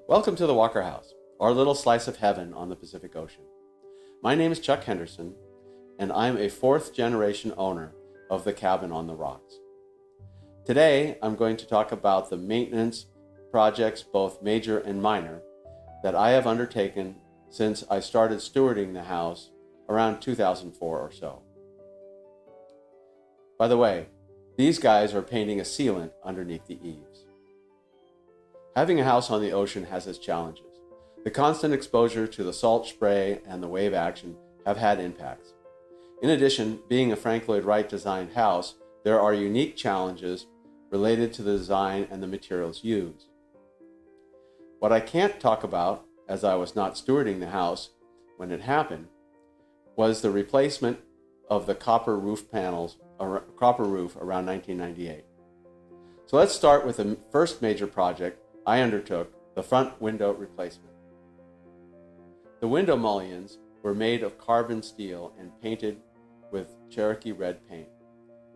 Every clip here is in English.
Welcome to the Walker House, our little slice of heaven on the Pacific Ocean. My name is Chuck Henderson, and I'm a fourth-generation owner of the cabin on the rocks. Today, I'm going to talk about the maintenance projects, both major and minor, that I have undertaken since I started stewarding the house around 2004 or so. By the way, these guys are painting a sealant underneath the eaves. Having a house on the ocean has its challenges. The constant exposure to the salt spray and the wave action have had impacts. In addition, being a Frank Lloyd Wright designed house, there are unique challenges related to the design and the materials used. What I can't talk about, as I was not stewarding the house when it happened, was the replacement of the copper roof around 1998. So let's start with the first major project I undertook, the front window replacement. The window mullions were made of carbon steel and painted with Cherokee red paint.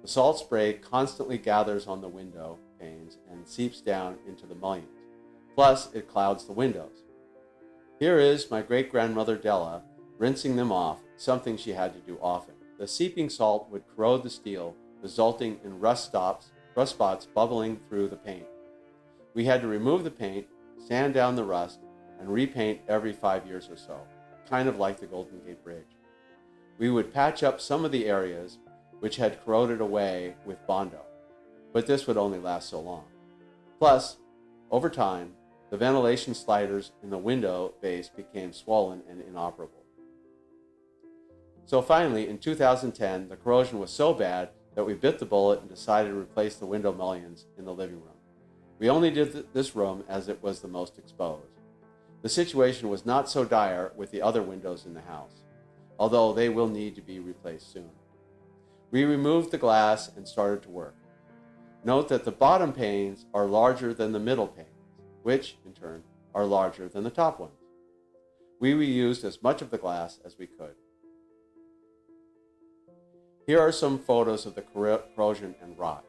The salt spray constantly gathers on the window panes and seeps down into the mullions. Plus, it clouds the windows. Here is my great-grandmother Della rinsing them off, something she had to do often. The seeping salt would corrode the steel, resulting in rust spots bubbling through the paint. We had to remove the paint, sand down the rust, and repaint every 5 years or so, kind of like the Golden Gate Bridge. We would patch up some of the areas which had corroded away with Bondo, but this would only last so long. Plus, over time, the ventilation sliders in the window base became swollen and inoperable. So finally, in 2010, the corrosion was so bad that we bit the bullet and decided to replace the window mullions in the living room. We only did this room as it was the most exposed. The situation was not so dire with the other windows in the house, although they will need to be replaced soon. We removed the glass and started to work. Note that the bottom panes are larger than the middle panes, which, in turn, are larger than the top ones. We reused as much of the glass as we could. Here are some photos of the corrosion and rot.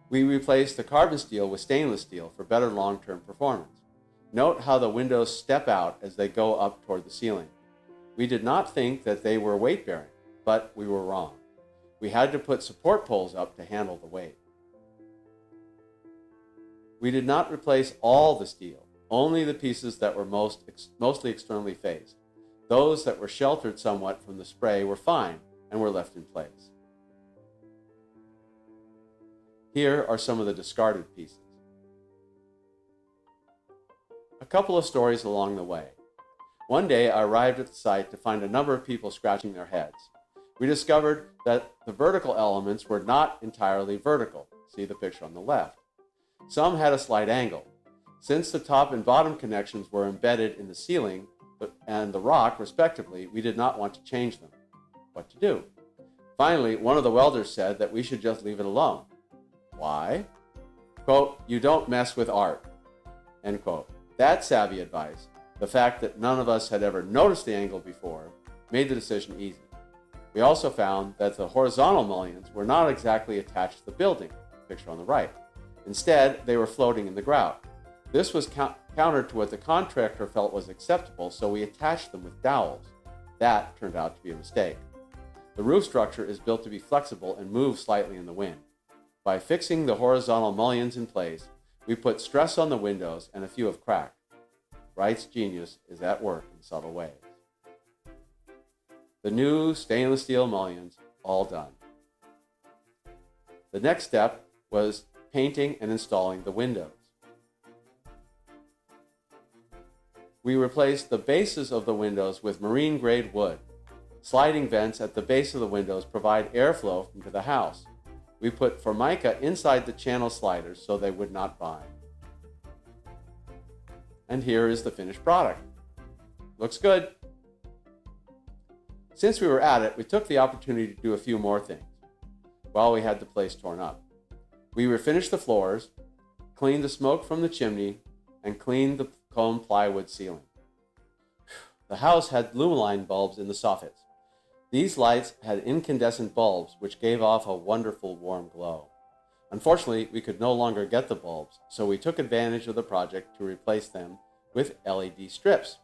We replaced the carbon steel with stainless steel for better long-term performance. Note how the windows step out as they go up toward the ceiling. We did not think that they were weight-bearing, but we were wrong. We had to put support poles up to handle the weight. We did not replace all the steel, only the pieces that were mostly externally faced. Those that were sheltered somewhat from the spray were fine and were left in place. Here are some of the discarded pieces. A couple of stories along the way. One day I arrived at the site to find a number of people scratching their heads. We discovered that the vertical elements were not entirely vertical. See the picture on the left. Some had a slight angle. Since the top and bottom connections were embedded in the ceiling and the rock, respectively, we did not want to change them. What to do? Finally, one of the welders said that we should just leave it alone. Why? Quote, "You don't mess with art." End quote. That savvy advice, the fact that none of us had ever noticed the angle before, made the decision easy. We also found that the horizontal mullions were not exactly attached to the building, picture on the right. Instead, they were floating in the grout. This was counter to what the contractor felt was acceptable, so we attached them with dowels. That turned out to be a mistake. The roof structure is built to be flexible and move slightly in the wind. By fixing the horizontal mullions in place, we put stress on the windows and a few have cracked. Wright's genius is at work in subtle ways. The new stainless steel mullions, all done. The next step was painting and installing the windows. We replaced the bases of the windows with marine-grade wood. Sliding vents at the base of the windows provide airflow into the house. We put Formica inside the channel sliders so they would not bind. And here is the finished product. Looks good. Since we were at it, we took the opportunity to do a few more things while we had the place torn up. We refinished the floors, cleaned the smoke from the chimney, and cleaned the comb plywood ceiling. The house had lumaline bulbs in the soffits. These lights had incandescent bulbs which gave off a wonderful warm glow. Unfortunately, we could no longer get the bulbs, so we took advantage of the project to replace them with LED strips.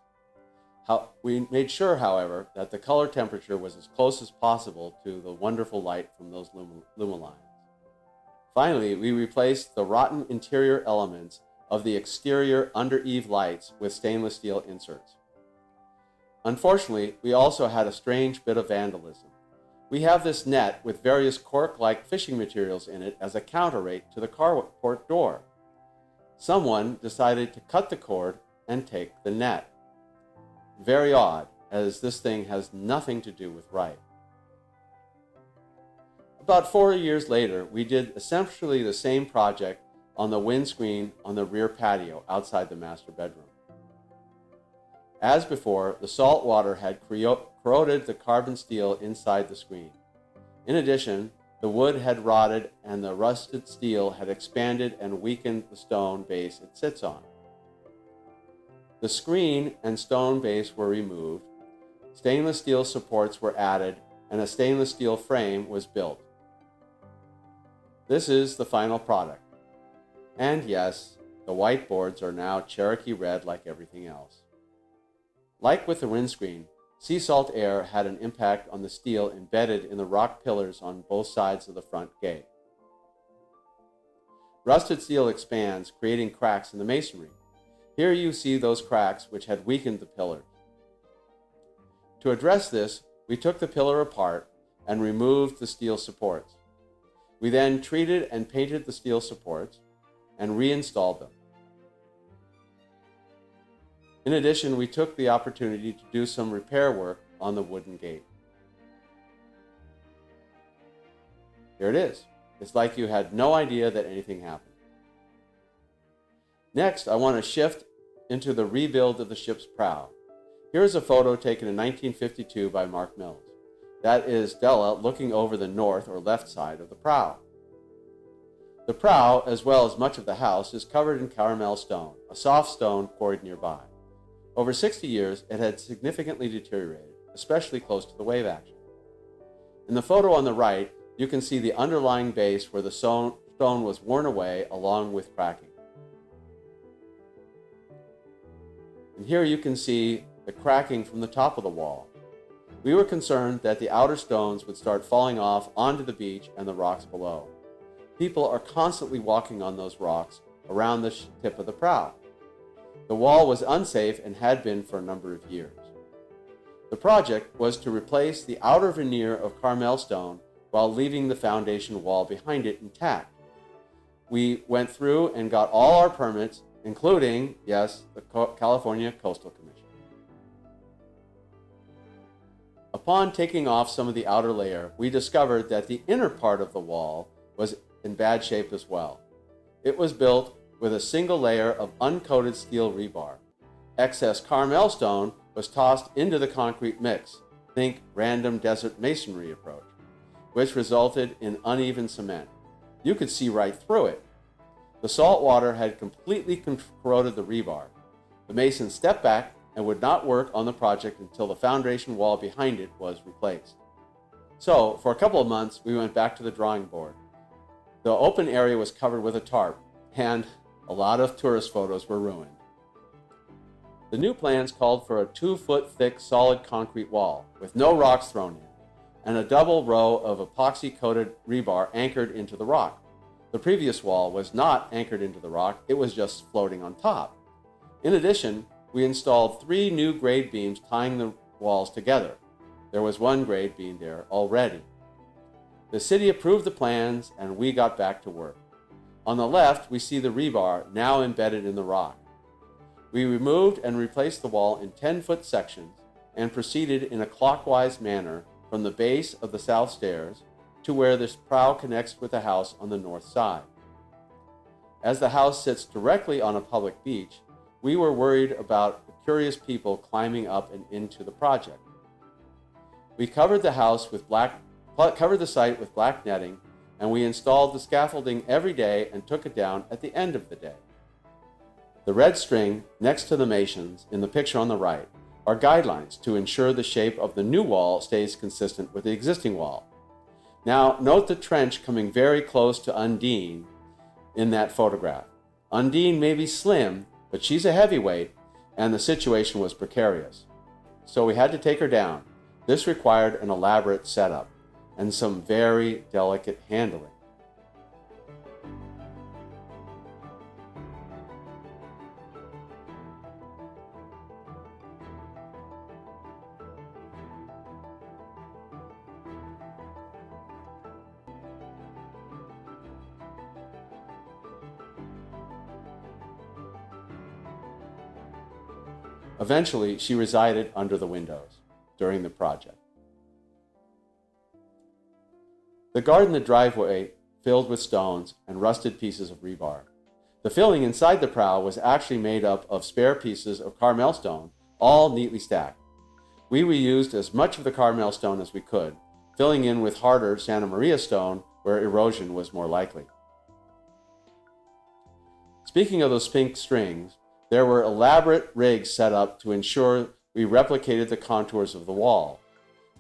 We made sure, however, that the color temperature was as close as possible to the wonderful light from those lumelines. Finally, we replaced the rotten interior elements of the exterior under-eave lights with stainless steel inserts. Unfortunately, we also had a strange bit of vandalism. We have this net with various cork-like fishing materials in it as a counterweight to the carport door. Someone decided to cut the cord and take the net. Very odd, as this thing has nothing to do with Wright. About 4 years later, we did essentially the same project on the windscreen on the rear patio outside the master bedroom. As before, the salt water had corroded the carbon steel inside the screen. In addition, the wood had rotted and the rusted steel had expanded and weakened the stone base it sits on. The screen and stone base were removed, stainless steel supports were added, and a stainless steel frame was built. This is the final product. And yes, the white boards are now Cherokee red like everything else. Like with the windscreen, sea salt air had an impact on the steel embedded in the rock pillars on both sides of the front gate. Rusted steel expands, creating cracks in the masonry. Here you see those cracks which had weakened the pillars. To address this, we took the pillar apart and removed the steel supports. We then treated and painted the steel supports and reinstalled them. In addition, we took the opportunity to do some repair work on the wooden gate. Here it is. It's like you had no idea that anything happened. Next, I want to shift into the rebuild of the ship's prow. Here is a photo taken in 1952 by Mark Mills. That is Della looking over the north or left side of the prow. The prow, as well as much of the house, is covered in caramel stone, a soft stone quarried nearby. Over 60 years, it had significantly deteriorated, especially close to the wave action. In the photo on the right, you can see the underlying base where the stone was worn away along with cracking. And here you can see the cracking from the top of the wall. We were concerned that the outer stones would start falling off onto the beach and the rocks below. People are constantly walking on those rocks around the tip of the prow. The wall was unsafe and had been for a number of years. The project was to replace the outer veneer of Carmel stone while leaving the foundation wall behind it intact. We went through and got all our permits, including, yes, the California Coastal Commission. Upon taking off some of the outer layer, we discovered that the inner part of the wall was in bad shape as well. It was built with a single layer of uncoated steel rebar. Excess Carmel stone was tossed into the concrete mix, think random desert masonry approach, which resulted in uneven cement. You could see right through it. The salt water had completely corroded the rebar. The mason stepped back and would not work on the project until the foundation wall behind it was replaced. So, for a couple of months, we went back to the drawing board. The open area was covered with a tarp, and a lot of tourist photos were ruined. The new plans called for a 2-foot thick solid concrete wall with no rocks thrown in, and a double row of epoxy-coated rebar anchored into the rock. The previous wall was not anchored into the rock, it was just floating on top. In addition, we installed 3 new grade beams tying the walls together. There was 1 grade beam there already. The city approved the plans and we got back to work. On the left, we see the rebar now embedded in the rock. We removed and replaced the wall in 10-foot sections and proceeded in a clockwise manner from the base of the south stairs to where this prow connects with the house on the north side. As the house sits directly on a public beach, we were worried about the curious people climbing up and into the project. We covered the site with black netting, and we installed the scaffolding every day and took it down at the end of the day. The red string next to the masons in the picture on the right are guidelines to ensure the shape of the new wall stays consistent with the existing wall. Now, note the trench coming very close to Undine in that photograph. Undine may be slim, but she's a heavyweight, and the situation was precarious. So we had to take her down. This required an elaborate setup and some very delicate handling. Eventually, she resided under the windows during the project. The guard in the driveway filled with stones and rusted pieces of rebar. The filling inside the prow was actually made up of spare pieces of Carmel stone, all neatly stacked. We reused as much of the Carmel stone as we could, filling in with harder Santa Maria stone where erosion was more likely. Speaking of those pink strings, there were elaborate rigs set up to ensure we replicated the contours of the wall.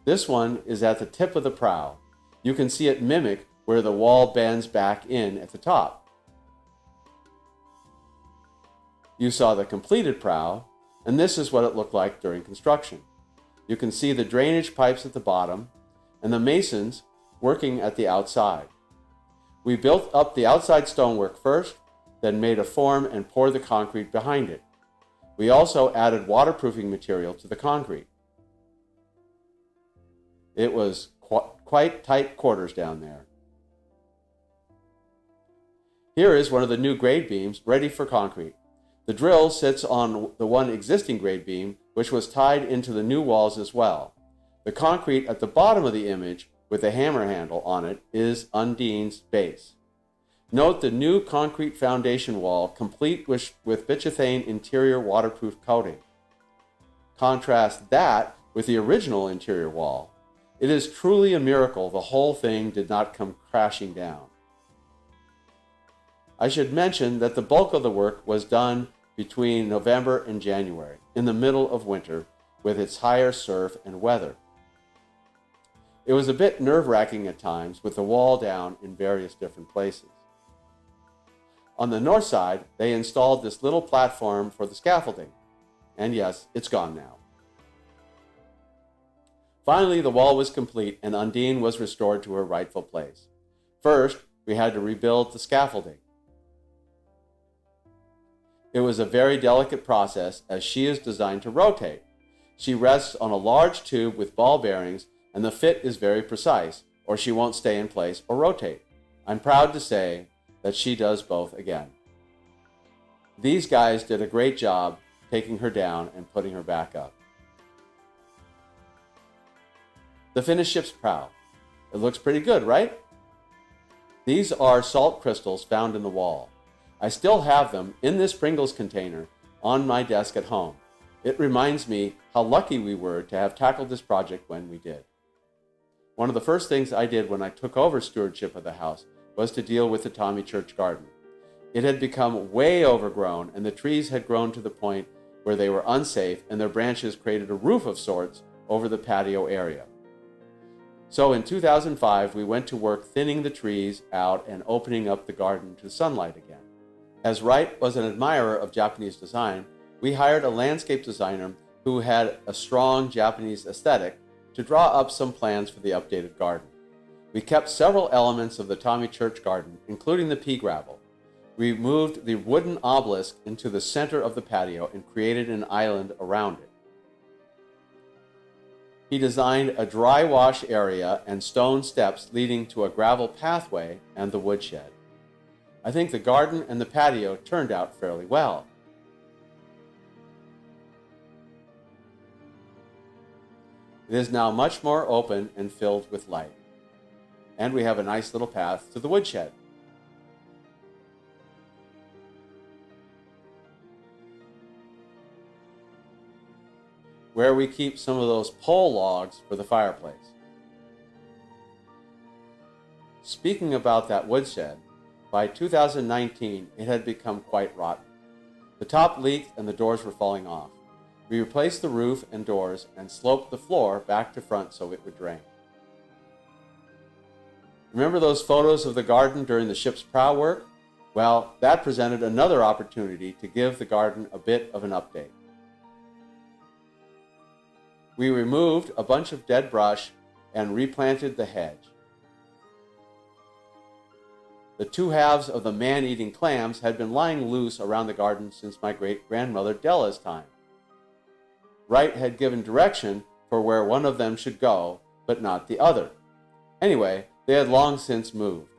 This one is at the tip of the prow. You can see it mimic where the wall bends back in at the top. You saw the completed prow, and this is what it looked like during construction. You can see the drainage pipes at the bottom and the masons working at the outside. We built up the outside stonework first, then made a form and poured the concrete behind it. We also added waterproofing material to the concrete. It was quite tight quarters down there. Here is one of the new grade beams ready for concrete. The drill sits on the one existing grade beam, which was tied into the new walls as well. The concrete at the bottom of the image with the hammer handle on it is Undine's base. Note the new concrete foundation wall complete with bitchethane interior waterproof coating. Contrast that with the original interior wall. It is truly a miracle the whole thing did not come crashing down. I should mention that the bulk of the work was done between November and January, in the middle of winter, with its higher surf and weather. It was a bit nerve-wracking at times with the wall down in various different places. On the north side, they installed this little platform for the scaffolding. And yes, it's gone now. Finally, the wall was complete and Undine was restored to her rightful place. First, we had to rebuild the scaffolding. It was a very delicate process as she is designed to rotate. She rests on a large tube with ball bearings and the fit is very precise, or she won't stay in place or rotate. I'm proud to say that she does both again. These guys did a great job taking her down and putting her back up. The finished ship's prow. It looks pretty good, right? These are salt crystals found in the wall. I still have them in this Pringles container on my desk at home. It reminds me how lucky we were to have tackled this project when we did. One of the first things I did when I took over stewardship of the house was to deal with the Tommy Church garden. It had become way overgrown and the trees had grown to the point where they were unsafe and their branches created a roof of sorts over the patio area. So in 2005, we went to work thinning the trees out and opening up the garden to sunlight again. As Wright was an admirer of Japanese design, we hired a landscape designer who had a strong Japanese aesthetic to draw up some plans for the updated garden. We kept several elements of the Tommy Church garden, including the pea gravel. We moved the wooden obelisk into the center of the patio and created an island around it. He designed a dry wash area and stone steps leading to a gravel pathway and the woodshed. I think the garden and the patio turned out fairly well. It is now much more open and filled with light. And we have a nice little path to the woodshed. Where we keep some of those pole logs for the fireplace. Speaking about that woodshed, by 2019 it had become quite rotten. The top leaked and the doors were falling off. We replaced the roof and doors and sloped the floor back to front so it would drain. Remember those photos of the garden during the ship's prow work? Well, that presented another opportunity to give the garden a bit of an update. We removed a bunch of dead brush and replanted the hedge. The two halves of the man-eating clams had been lying loose around the garden since my great-grandmother Della's time. Wright had given direction for where one of them should go, but not the other. Anyway, they had long since moved.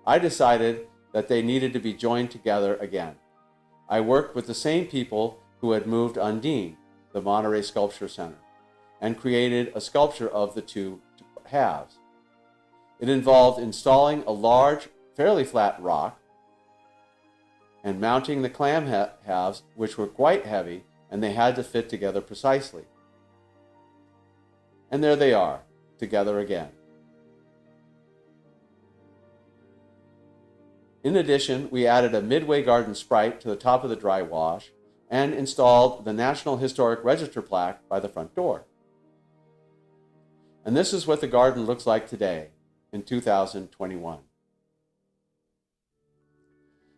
I decided that they needed to be joined together again. I worked with the same people who had moved Undine, the Monterey Sculpture Center, and created a sculpture of the two halves. It involved installing a large, fairly flat rock and mounting the clam halves, which were quite heavy, and they had to fit together precisely. And there they are, together again. In addition, we added a Midway Garden sprite to the top of the dry wash and installed the National Historic Register plaque by the front door. And this is what the garden looks like today, in 2021.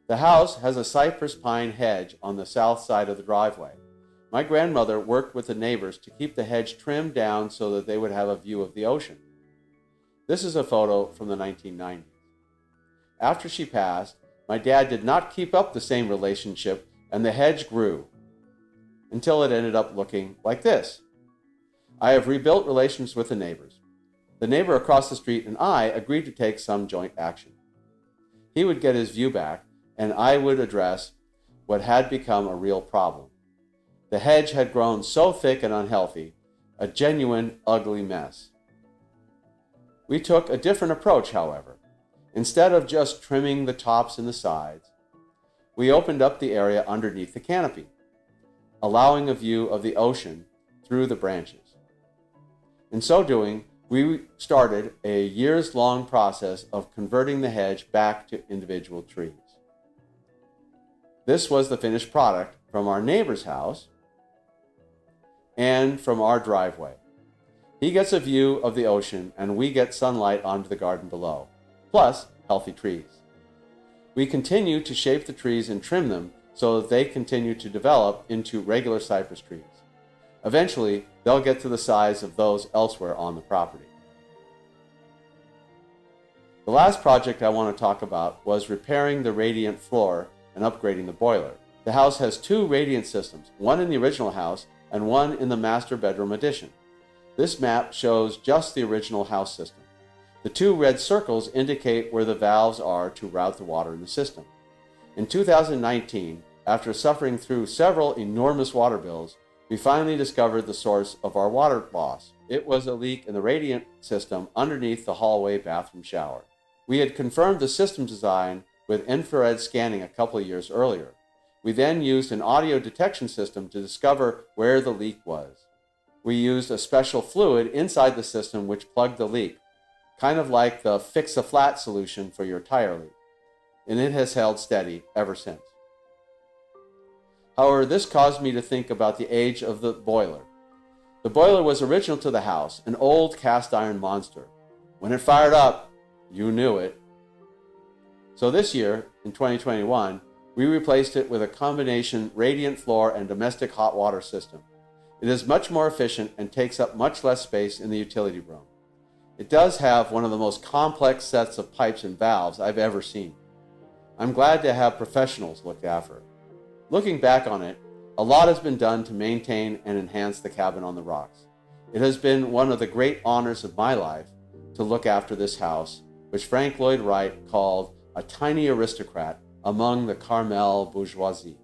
The house has a cypress pine hedge on the south side of the driveway. My grandmother worked with the neighbors to keep the hedge trimmed down so that they would have a view of the ocean. This is a photo from the 1990s. After she passed, my dad did not keep up the same relationship, and the hedge grew until it ended up looking like this. I have rebuilt relations with the neighbors. The neighbor across the street and I agreed to take some joint action. He would get his view back, and I would address what had become a real problem. The hedge had grown so thick and unhealthy, a genuine ugly mess. We took a different approach, however. Instead of just trimming the tops and the sides, we opened up the area underneath the canopy, allowing a view of the ocean through the branches. In so doing, we started a years-long process of converting the hedge back to individual trees. This was the finished product from our neighbor's house and from our driveway. He gets a view of the ocean, and we get sunlight onto the garden below, plus healthy trees. We continue to shape the trees and trim them so that they continue to develop into regular cypress trees. Eventually, they'll get to the size of those elsewhere on the property. The last project I want to talk about was repairing the radiant floor and upgrading the boiler. The house has two radiant systems, one in the original house and one in the master bedroom addition. This map shows just the original house system. The two red circles indicate where the valves are to route the water in the system. In 2019, after suffering through several enormous water bills, we finally discovered the source of our water loss. It was a leak in the radiant system underneath the hallway bathroom shower. We had confirmed the system design with infrared scanning a couple of years earlier. We then used an audio detection system to discover where the leak was. We used a special fluid inside the system which plugged the leak, kind of like the fix-a-flat solution for your tire leak, and it has held steady ever since. However, this caused me to think about the age of the boiler. The boiler was original to the house, an old cast iron monster. When it fired up, you knew it. So this year, in 2021, we replaced it with a combination radiant floor and domestic hot water system. It is much more efficient and takes up much less space in the utility room. It does have one of the most complex sets of pipes and valves I've ever seen. I'm glad to have professionals look after it. Looking back on it, a lot has been done to maintain and enhance the cabin on the rocks. It has been one of the great honors of my life to look after this house, which Frank Lloyd Wright called a tiny aristocrat among the Carmel bourgeoisie.